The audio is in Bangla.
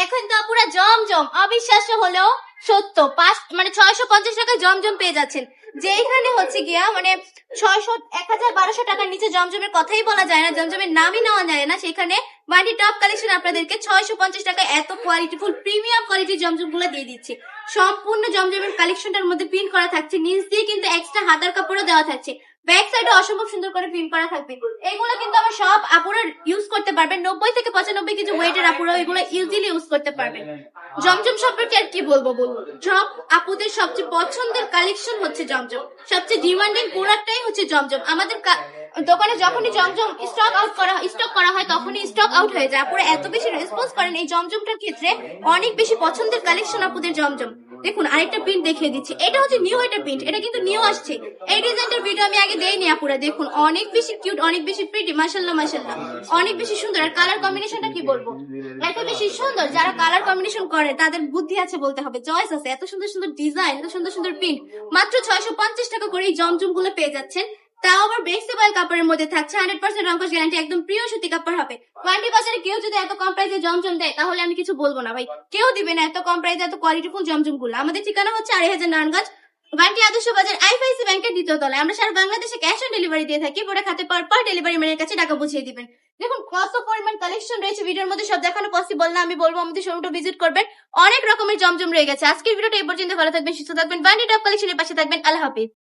দেখেন তো পুরা জমজম, অবিশ্বাস্য হলেও সত্য। 650 টাকায় জমজম পেয়ে যাচ্ছেন, যেখানে হচ্ছে গিয়া 600 1000 1200 টাকার নিচে জমজমের কথাই বলা যায় না, জমজমের নামই নেওয়া যায় না। সেখানে বান্টি টপ কালেকশন আপনাদেরকে 650 টাকায় এত কোয়ালিটিফুল প্রিমিয়াম কোয়ালিটির জমজম গুলো দিয়ে দিচ্ছে। সম্পূর্ণ জমজমের কালেকশনটার মধ্যে প্রিন্ট করা থাকছে, নিচ দিয়ে কিন্তু এক্সট্রা হাতার কাপড়ও দেওয়া থাকছে, ব্যাক সাইডে অসম্ভব সুন্দর করে প্রিন্ট করা থাকবে। এগুলো কিন্তু আমার সব আপুরা ইউজ করতে পারবেন, 90 থেকে 95 কেজি ওয়েটের আপুরা এগুলো ইজিলি ইউজ করতে পারবেন। জমজম সম্পর্কে আর কি বলবো বলবো, সব আপুদের সবচেয়ে পছন্দের কালেকশন হচ্ছে জমজম, সবচেয়ে ডিমান্ডিং প্রোডাক্টটাই হচ্ছে জমজম। আমাদের দোকানে যখনই জমজম স্টক করা হয় তখনই স্টক আউট হয়ে যায়। আপুরা এত বেশি রেসপন্স করেন এই জমজমটার ক্ষেত্রে, অনেক বেশি পছন্দের কালেকশন আপুদের জমজম। দেখুন আরেকটা প্রিন্ট দেখিয়ে দিচ্ছি, এটা হচ্ছে নিউ একটা প্রিন্ট, এটা কিন্তু নিউ আসছে। এই ডিজাইনটার ভিডিও আমি আগে দেইনি আপুরা, দেখুন অনেক বেশি কিউট, অনেক বেশি প্রিটি, মাশাআল্লাহ মাশাআল্লাহ, অনেক বেশি সুন্দর। আর কালার কম্বিনেশনটা কি বলবো, এত বেশি সুন্দর। যারা কালার কম্বিনেশন করে তাদের বুদ্ধি আছে বলতে হবে, চয়েস আছে। এত সুন্দর সুন্দর ডিজাইন, এত সুন্দর সুন্দর প্রিন্ট, মাত্র 650 টাকা করে এই জমজম গুলো পেয়ে যাচ্ছেন। তাও আবার বেক্সিবল কাপড়ের মধ্যে থাকছে, 100% রংকশ গ্যারান্টি, একদম প্রিয় সুতি কাপড় হবে। ওয়ান্টি বাজারে কেউ যদি এত কম প্রাইসে জমজম দেয় তাহলে আমি কিছু বলবো না ভাই, কেউ দিবে না এত কম প্রাইসে এত কোয়ালিটিফুল জমজম গুলো। আমাদের ঠিকানা হচ্ছে 2500 নারায়ণগঞ্জ, ওয়ান্টি আদর্শ বাজার, আইএফআইসি ব্যাংকের দ্বিতীয় তলায়। আমরা সারা বাংলাদেশে ক্যাশ অন ডেলিভারি দিয়ে থাকি, পুরো খাতে পার ডেলিভারি ম্যানের কাছে টাকা বুঝিয়ে দিবেন। দেখুন কত পরিমাণ কালেকশন রয়েছে, ভিডিওর মধ্যে সব দেখানো পসিবল না, আমি বলবো আমাদের শোরুমটা ভিজিট করবেন, অনেক রকমের জমজম রয়ে গেছে। আজকের ভিডিওটা এই পর্যন্ত, ভালো থাকবেন, সুস্থ থাকবেন, ওয়ান্টি টপ কালেকশনের পাশে থাকবেন। আল্লাহ হাফেজ।